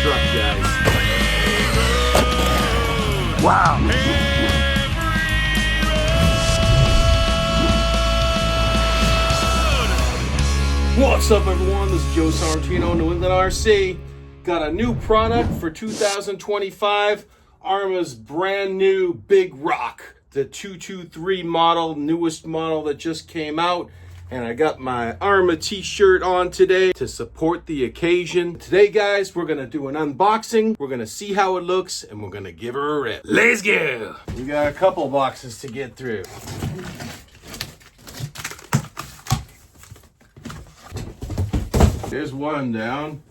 truck, guys. Wow. What's up, everyone? This is Joe Sorrentino, New England RC. Got a new product for 2025. Arrma's brand new Big Rock, the 223 model, newest model that just came out. And I got my Arrma t-shirt on today to support the occasion. Today, guys, we're gonna do an unboxing. We're gonna see how it looks, and we're gonna give her a rip. Let's go! We got a couple boxes to get through. There's one down.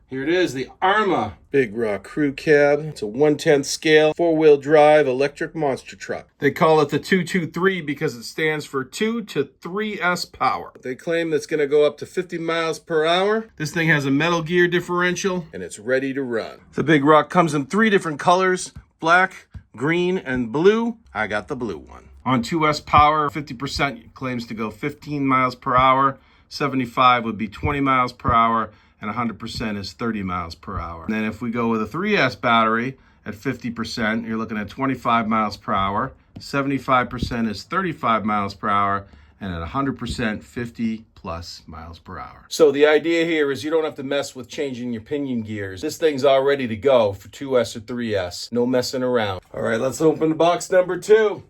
Here it is, the Arrma Big Rock Crew Cab. It's a 1/10 scale, 4-wheel drive electric monster truck. They call it the 223 because it stands for 2 to 3S power. They claim it's gonna go up to 50 miles per hour. This thing has a metal gear differential and it's ready to run. The Big Rock comes in 3 different colors, black, green, and blue. I got the blue one. On 2S power, 50% claims to go 15 miles per hour. 75 would be 20 miles per hour, and 100% is 30 miles per hour. And then if we go with a 3S battery at 50%, you're looking at 25 miles per hour. 75% is 35 miles per hour, and at 100%, 50 plus miles per hour. So the idea here is you don't have to mess with changing your pinion gears. This thing's all ready to go for 2S or 3S. No messing around. All right, let's open the box number 2.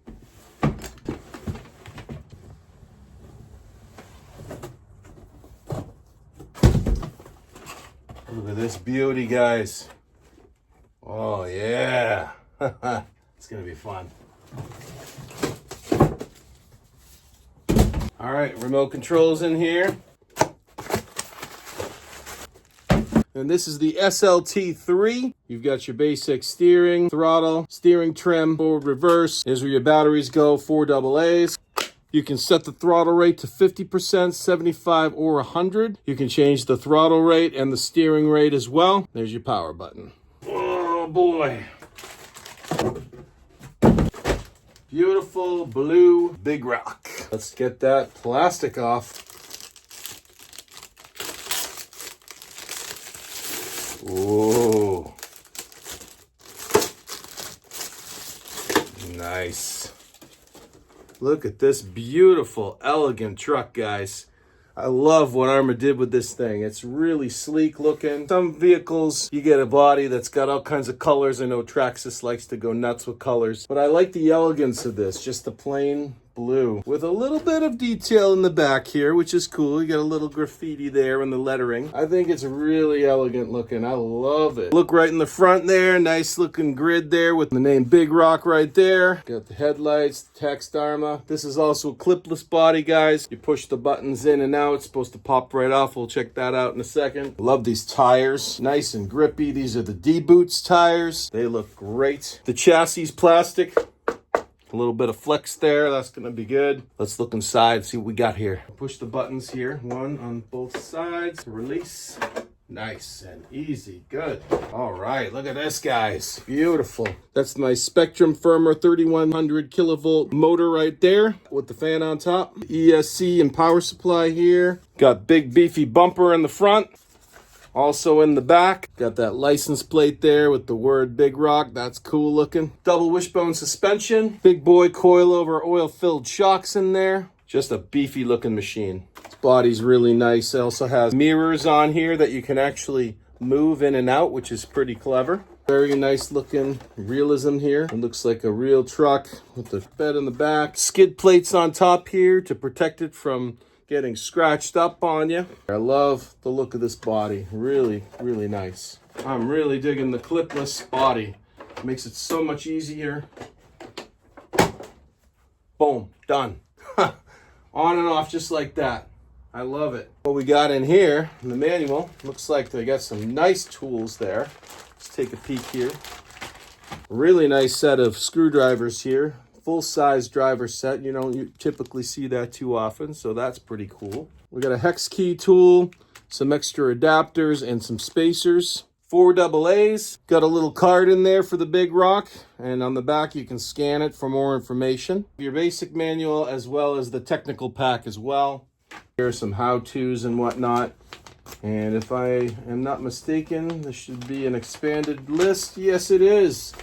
Look at this beauty, guys. Oh, yeah. It's going to be fun. All right, remote controls in here. And this is the SLT3. You've got your basic steering, throttle, steering trim, forward, reverse. Here's where your batteries go, 4 AA's. You can set the throttle rate to 50%, 75, or 100. You can change the throttle rate and the steering rate as well. There's your power button. Oh, boy. Beautiful blue Big Rock. Let's get that plastic off. Whoa. Nice. Look at this beautiful, elegant truck, guys. I love what Arrma did with this thing. It's really sleek looking. Some vehicles, you get a body that's got all kinds of colors. I know Traxxas likes to go nuts with colors, but I like the elegance of this, just the plain blue with a little bit of detail in the back here, which is cool. You got a little graffiti there in the lettering. I think it's really elegant looking. I love it. Look right in the front there, nice looking grid there with the name Big Rock right there. Got the headlights, the text Arrma. This is also a clipless body, guys. You push the buttons in and out. It's supposed to pop right off. We'll check that out in a second. Love these tires, nice and grippy. These are the D-Boots tires. They look great. The chassis is plastic. A little bit of flex there, that's gonna be good. Let's look inside, see what we got here. Push the buttons here, one on both sides, release. Nice and easy, good. All right, look at this, guys, beautiful. That's my Spectrum Firmer 3100 kilovolt motor right there with the fan on top. ESC and power supply here. Got big beefy bumper in the front. Also in the back, got that license plate there with the word Big Rock. That's cool looking. Double wishbone suspension. Big boy coilover oil-filled shocks in there. Just a beefy looking machine. Its body's really nice. It also has mirrors on here that you can actually move in and out, which is pretty clever. Very nice looking realism here. It looks like a real truck with the bed in the back. Skid plates on top here to protect it from getting scratched up on you. I love the look of this body. Really, really nice. I'm really digging the clipless body. It makes it so much easier. Boom, done. On and off just like that. I love it. What we got in here, in the manual, looks like they got some nice tools there. Let's take a peek here. Really nice set of screwdrivers here. Full-size driver set. You don't typically see that too often, so that's pretty cool. We got a hex key tool, some extra adapters, and some spacers. 4 AA's. Got a little card in there for the Big Rock, and on the back you can scan it for more information. Your basic manual as well as the technical pack as well. Here are some how-tos and whatnot. And if I am not mistaken, this should be an expanded list. Yes, it is.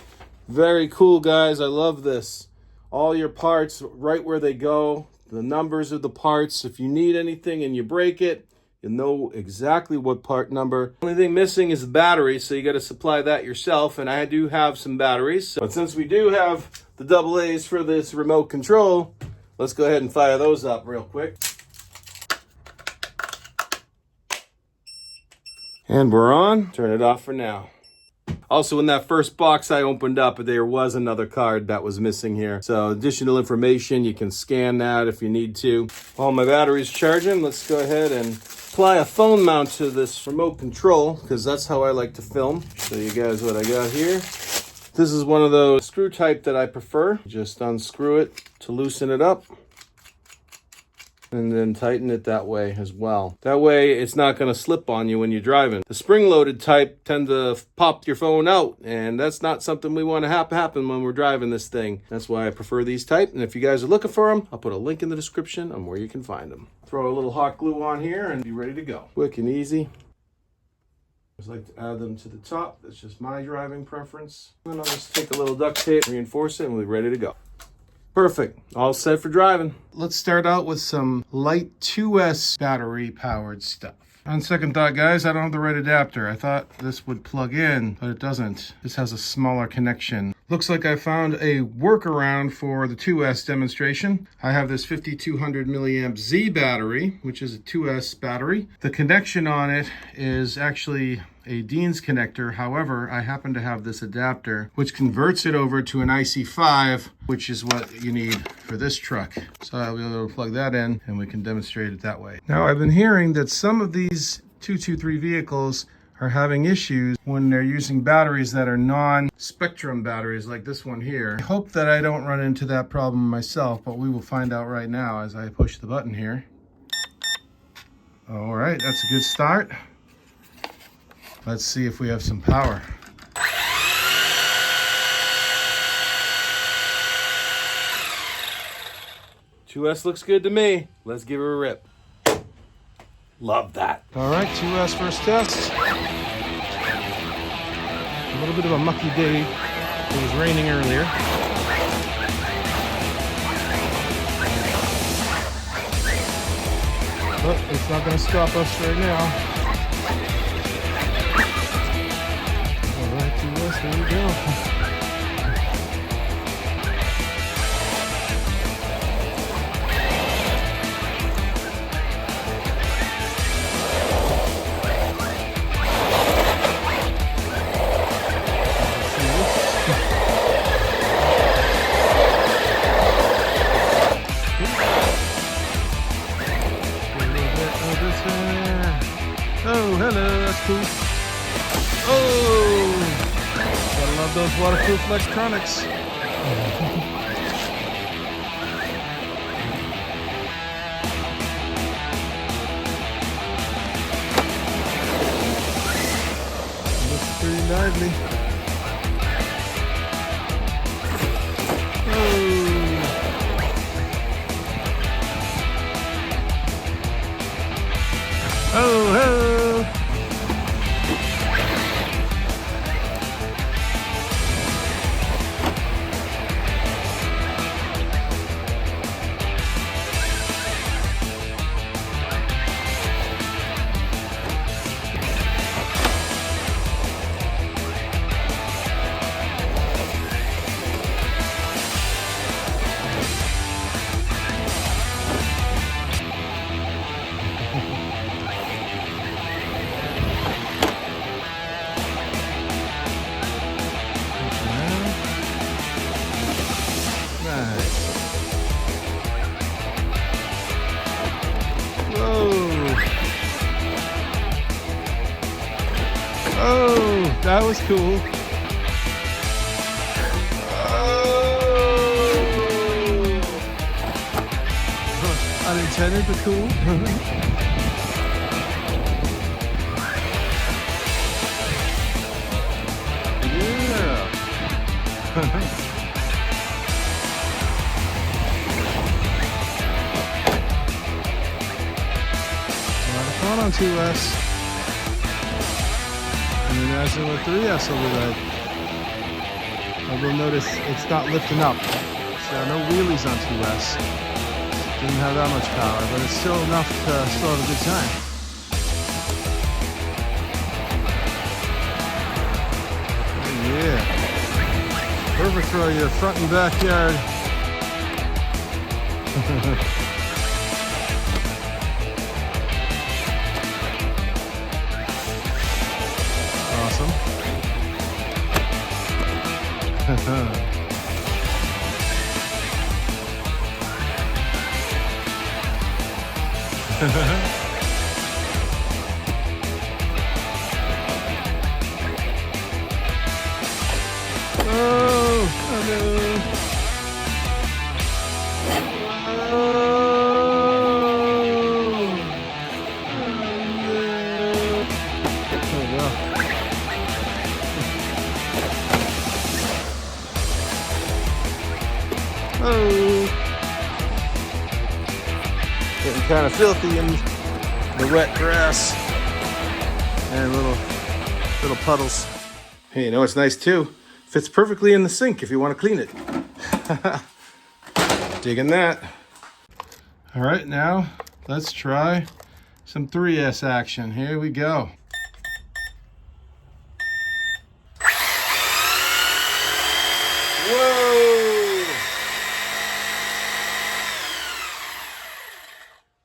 Very cool, guys. I love this. All your parts right where they go, the numbers of the parts. If you need anything and you break it, you know exactly what part number. Only thing missing is the battery, so you got to supply that yourself. And I do have some batteries. But since we do have the double A's for this remote control, let's go ahead and fire those up real quick. And we're on. Turn it off for now. Also, in that first box I opened up, there was another card that was missing here. So additional information, you can scan that if you need to. While my battery's charging, let's go ahead and apply a phone mount to this remote control, because that's how I like to film. Show you guys what I got here. This is one of those screw type that I prefer. Just unscrew it to loosen it up. And then tighten it that way as well. That way it's not going to slip on you when you're driving. The spring-loaded type tend to pop your phone out, and that's not something we want to have happen when we're driving this thing. That's why I prefer these type, and if you guys are looking for them, I'll put a link in the description on where you can find them. Throw a little hot glue on here and be ready to go. Quick and easy. I just like to add them to the top. That's just my driving preference. And I'll just take a little duct tape, reinforce it, and we'll be ready to go. Perfect. All set for driving. Let's start out with some light 2S battery powered stuff. On second thought, guys, I don't have the right adapter. I thought this would plug in, but it doesn't. This has a smaller connection. Looks like I found a workaround for the 2S demonstration. I have this 5200 milliamp Z battery, which is a 2S battery. The connection on it is actually a Dean's connector. However, I happen to have this adapter, which converts it over to an IC5, which is what you need for this truck. So I'll be able to plug that in and we can demonstrate it that way. Now, I've been hearing that some of these 223 vehicles are having issues when they're using batteries that are non-spectrum batteries like this one here. I hope that I don't run into that problem myself, but we will find out right now as I push the button here. All right, that's a good start. Let's see if we have some power. $2S looks good to me. Let's give her a rip. Love that. All right, $2S first test. A little bit of a mucky day. It was raining earlier. But it's not going to stop us right now. Here we go. Oh, hello, that's cool. Oh! Gotta love those waterproof electronics. Looks pretty lively. Oh, oh. Oh, that was cool. Oh. Unintended, but cool. Yeah. A lot of fun on 2S. Imagine what 3S will be like. I will notice it's not lifting up. So no wheelies on 2S. Didn't have that much power, but it's still enough to still have a good time. Oh, yeah. Perfect for your front and backyard. Awesome. Oh, hello. Oh, getting kind of filthy in the wet grass and little puddles. Hey, you know what's nice too? Fits perfectly in the sink if you want to clean it. Digging that. All right, now let's try some 3S action. Here we go. Whoa!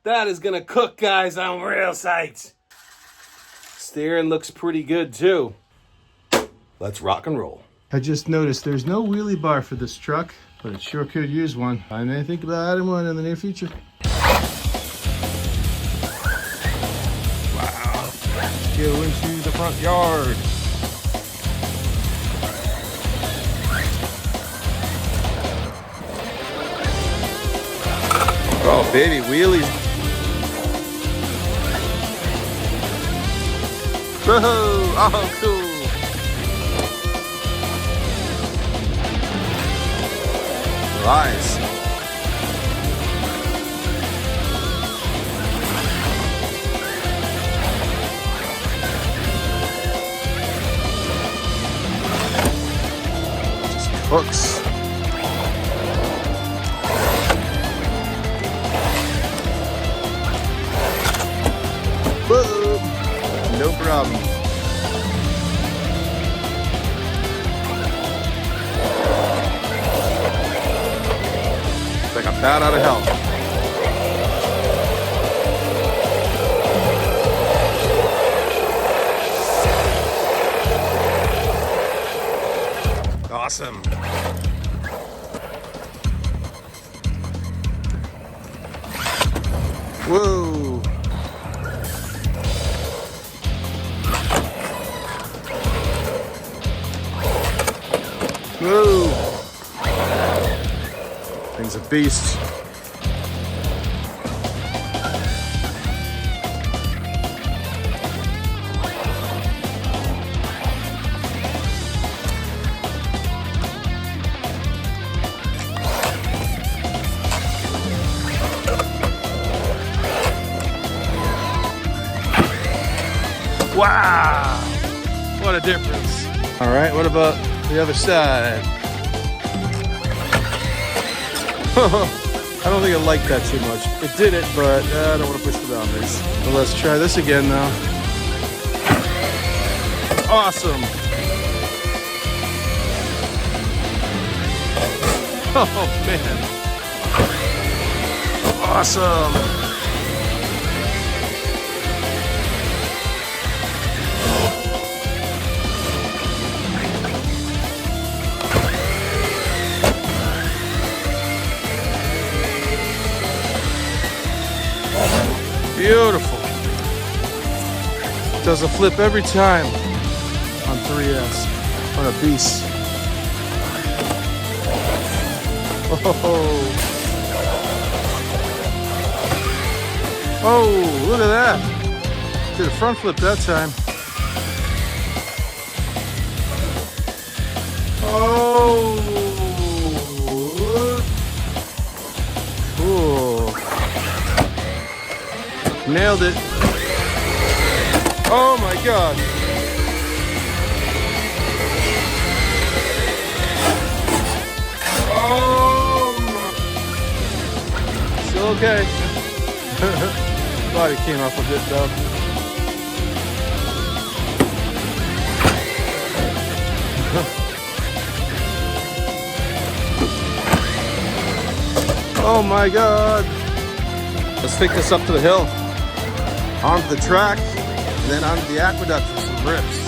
That is gonna cook, guys. I'm real psyched. Steering looks pretty good too. Let's rock and roll. I just noticed there's no wheelie bar for this truck, but it sure could use one. I may think about adding one in the near future. Wow. Let's go into the front yard. Oh, baby, wheelies. Whoa, oh, cool. Nice. Just hooks. Whoa, no problem. Like a bat out of hell. Awesome. Whoa. Whoa. Thing's a beast. Wow, what a difference. All right, what about the other side? I don't think I like that too much. It did it, but I don't want to push the boundaries. Well, let's try this again now. Awesome. Oh, man. Awesome. Beautiful. Does a flip every time on 3S. What a beast. Oh, oh, look at that. Did a front flip that time. Oh, cool. Nailed it. Oh my God. okay. Body came off a bit though. Oh my God. Let's take this up to the hill, onto the track, and then onto the aqueduct for some rips.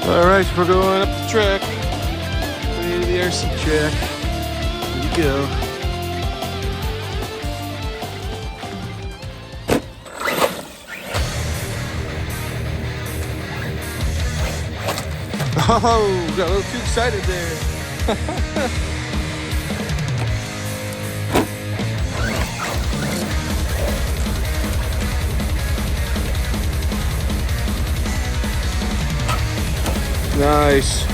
All right, we're going up the track. Way to the RC track. Here we go. Oh, got a little too excited there. Nice.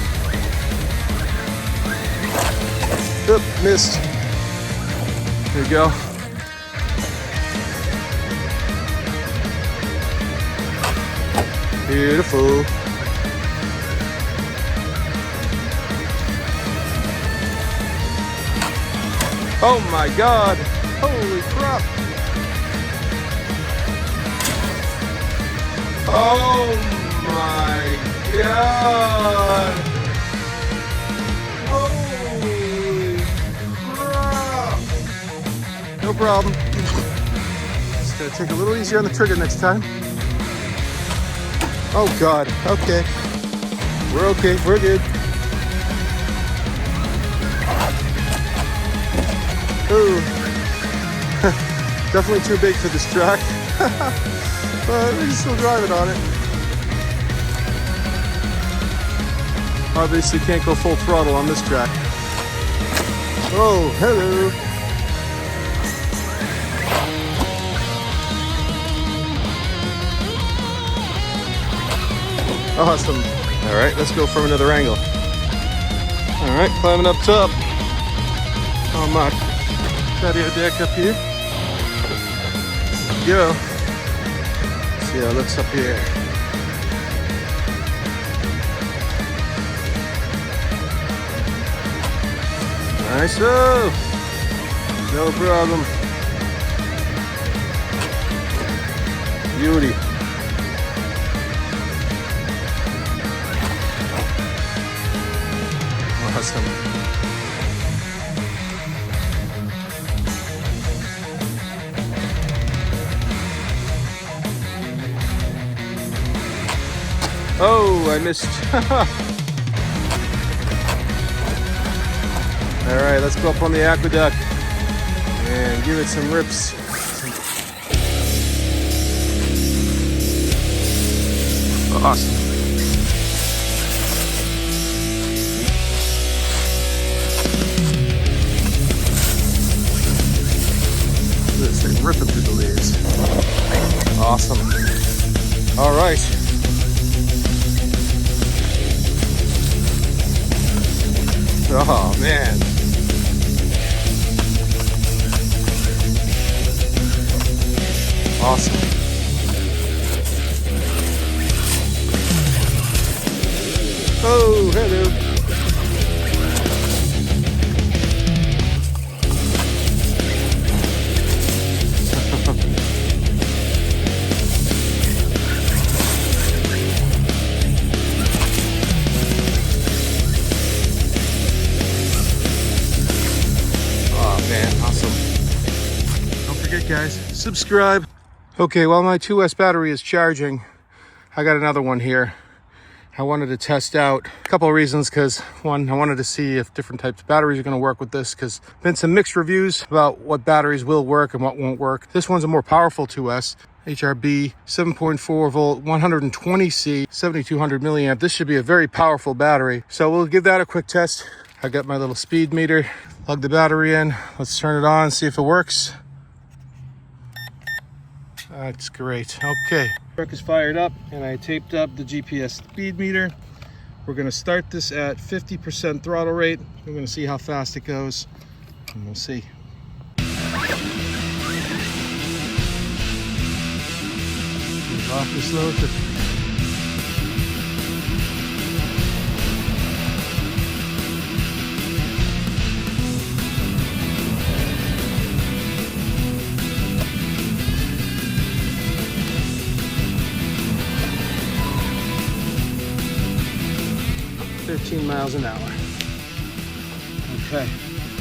Oop, missed. Here we go. Beautiful. Oh my God. Holy crap. Oh my God. Holy crap. No problem. Just gotta take a little easier on the trigger next time. Oh God. Okay. We're okay. We're good. Ooh. Definitely too big for this track. But we can still drive it on it. Obviously can't go full throttle on this track. Oh, hello. Awesome. All right, let's go from another angle. All right, climbing up top on my patio deck up here. Go. See how it looks up here. Nice. Oh, no problem. Beauty. Awesome. Oh, I missed. All right, let's go up on the aqueduct and give it some rips. Awesome. This thing ripping through the leaves. Awesome. All right. Oh man. Awesome. Oh, hello. Oh man, awesome. Don't forget guys, subscribe. Okay, while my 2S battery is charging, I got another one here. I wanted to test out a couple of reasons, because one, I wanted to see if different types of batteries are going to work with this, because been some mixed reviews about what batteries will work and what won't work. This one's a more powerful 2S, HRB 7.4 volt, 120C, 7200 milliamp. This should be a very powerful battery. So we'll give that a quick test. I got my little speed meter, plug the battery in. Let's turn it on, see if it works. That's great. Okay, truck is fired up and I taped up the GPS speed meter. We're going to start this at 50% throttle rate. We're going to see how fast it goes and we'll see. Awfully slow. 15 miles an hour. Okay,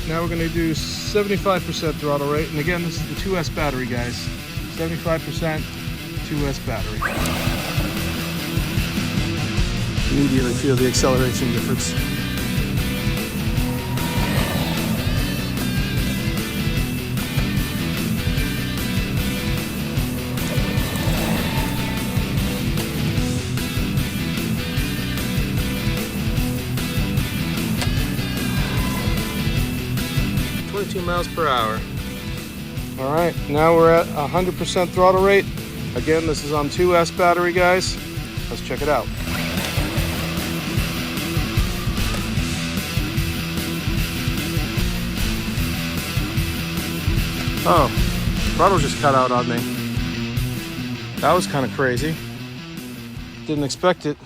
now we're gonna do 75% throttle rate. And again, this is the 2S battery, guys. 75% 2S battery. Immediately feel the acceleration difference. Miles per hour. All right, now we're at 100% throttle rate. Again, this is on 2S battery, guys. Let's check it out. Oh, throttle just cut out on me. That was kind of crazy. Didn't expect it,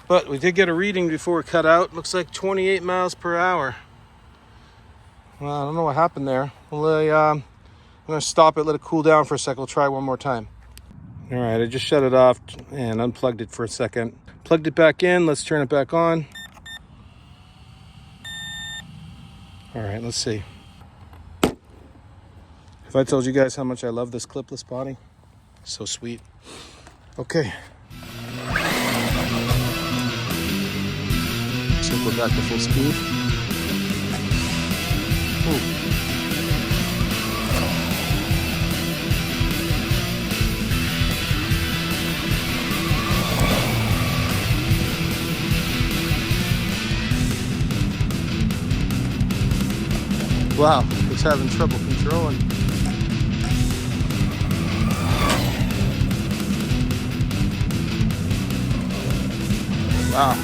but we did get a reading before it cut out. Looks like 28 miles per hour. Well, I don't know what happened there. Well, I'm going to stop it, let it cool down for a second. We'll try one more time. All right, I just shut it off and unplugged it for a second. Plugged it back in. Let's turn it back on. All right, let's see. If I told you guys how much I love this clipless body, so sweet. Okay. So we're back to full speed. Ooh. Wow, it's having trouble controlling. Wow.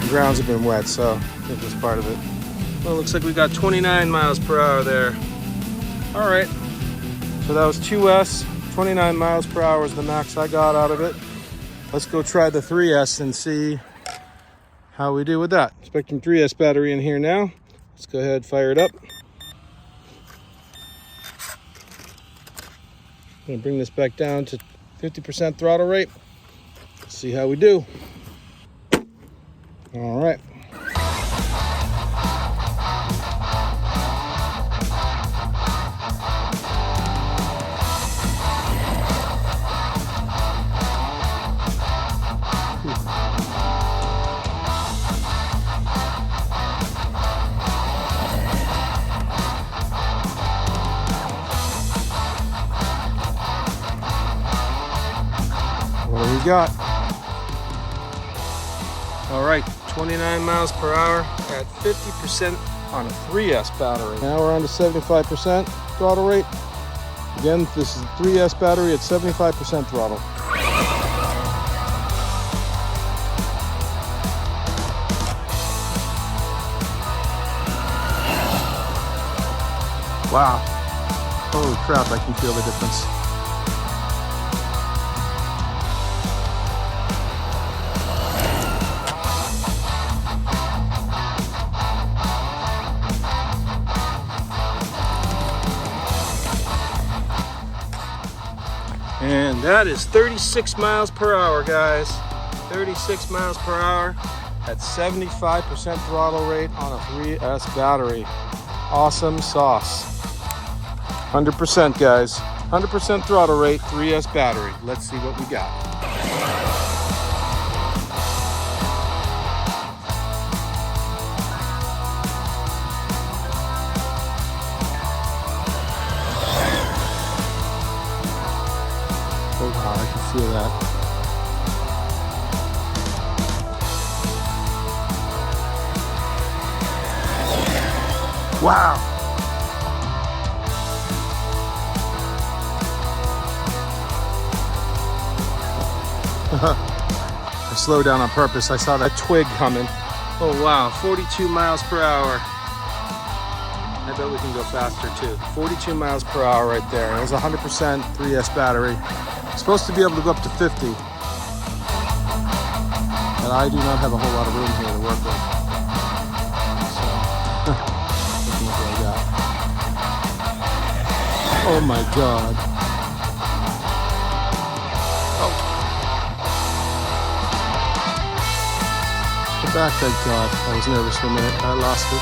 The grounds have been wet, so I think that's part of it. Well, it looks like we got 29 miles per hour there. All right, so that was 2S. 29 miles per hour is the max I got out of it. Let's go try the 3S and see how we do with that. Spectrum 3S battery in here now. Let's go ahead and fire it up. I'm gonna bring this back down to 50% throttle rate. Let's see how we do. All right. What do we got? All right, 29 miles per hour at 50% on a 3S battery. Now we're on to 75% throttle rate. Again, this is a 3S battery at 75% throttle. Wow. Holy crap, I can feel the difference. And that is 36 miles per hour, guys. 36 miles per hour at 75% throttle rate on a 3S battery. Awesome sauce. 100%, guys. 100% throttle rate, 3S battery. Let's see what we got. Oh wow, I can feel that. Wow. I slowed down on purpose. I saw that twig coming. Oh wow, 42 miles per hour. I bet we can go faster too. 42 miles per hour right there. It was 100% 3S battery. It's supposed to be able to go up to 50. But I do not have a whole lot of room here to work with. So, looking at what I got. Oh my God. back, thank God. I was nervous for a minute. I lost it.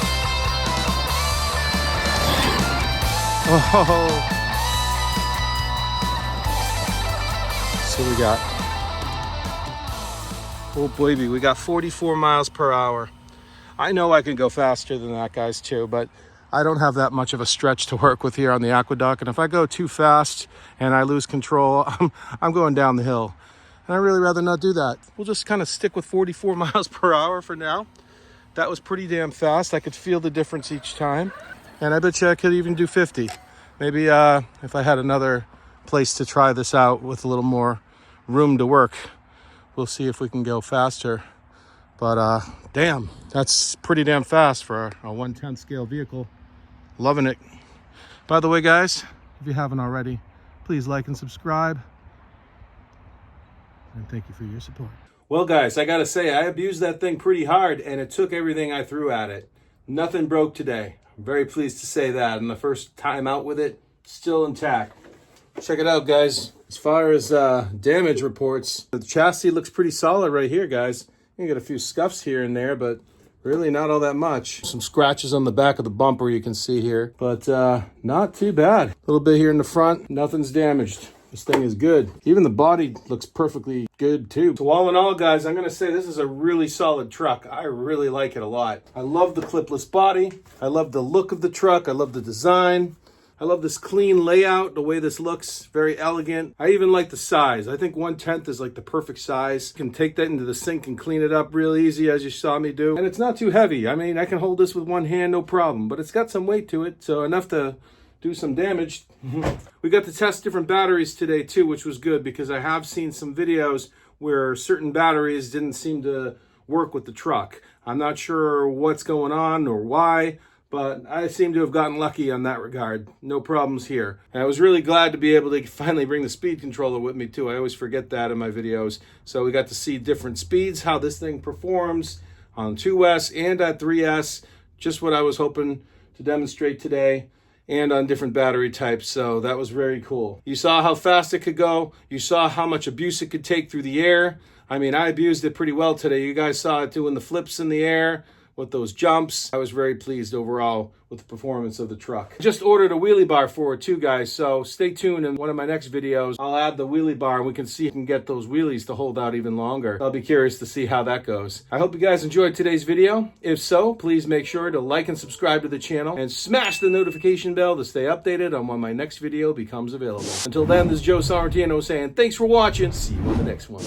Oh. So we got, oh baby, we got 44 miles per hour. I know I can go faster than that, guys, too, but I don't have that much of a stretch to work with here on the aqueduct. And if I go too fast and I lose control, I'm going down the hill. And I'd really rather not do that. We'll just kind of stick with 44 miles per hour for now. That was pretty damn fast. I could feel the difference each time. And I bet you I could even do 50. Maybe if I had another place to try this out with a little more room to work, we'll see if we can go faster. But damn, that's pretty damn fast for a 1/10 scale vehicle. Loving it. By the way, guys, if you haven't already, please like and subscribe. And thank you for your support. Well, guys, I gotta say, I abused that thing pretty hard, and it took everything I threw at it. Nothing broke today. I'm very pleased to say that. And the first time out with it, still intact. Check it out, guys. As far as damage reports, the chassis looks pretty solid right here, guys. You get a few scuffs here and there, but really not all that much. Some scratches on the back of the bumper you can see here, but not too bad. A little bit here in the front, nothing's damaged. This thing is good. Even the body looks perfectly good too. So all in all, guys, I'm gonna say this is a really solid truck. I really like it a lot. I love the clipless body. I love the look of the truck. I love the design. I love this clean layout, the way this looks, very elegant. I even like the size. I think 1/10 is like the perfect size. You can take that into the sink and clean it up real easy, as you saw me do. And it's not too heavy. I mean, I can hold this with one hand, no problem, but it's got some weight to it, so enough to do some damage. We got to test different batteries today too, which was good because I have seen some videos where certain batteries didn't seem to work with the truck. I'm not sure what's going on or why, but I seem to have gotten lucky on that regard. No problems here. And I was really glad to be able to finally bring the speed controller with me too. I always forget that in my videos. So we got to see different speeds, how this thing performs on 2S and at 3S. Just what I was hoping to demonstrate today, and on different battery types. So that was very cool. You saw how fast it could go. You saw how much abuse it could take through the air. I mean, I abused it pretty well today. You guys saw it doing the flips in the air with those jumps. I was very pleased overall with the performance of the truck. I just ordered a wheelie bar for it too, guys, so stay tuned. In one of my next videos, I'll add the wheelie bar and we can see if we can get those wheelies to hold out even longer. I'll be curious to see how that goes. I hope you guys enjoyed today's video. If so, please make sure to like and subscribe to the channel and smash the notification bell to stay updated on when my next video becomes available. Until then, this is Joe Sorrentino saying thanks for watching. See you on the next one.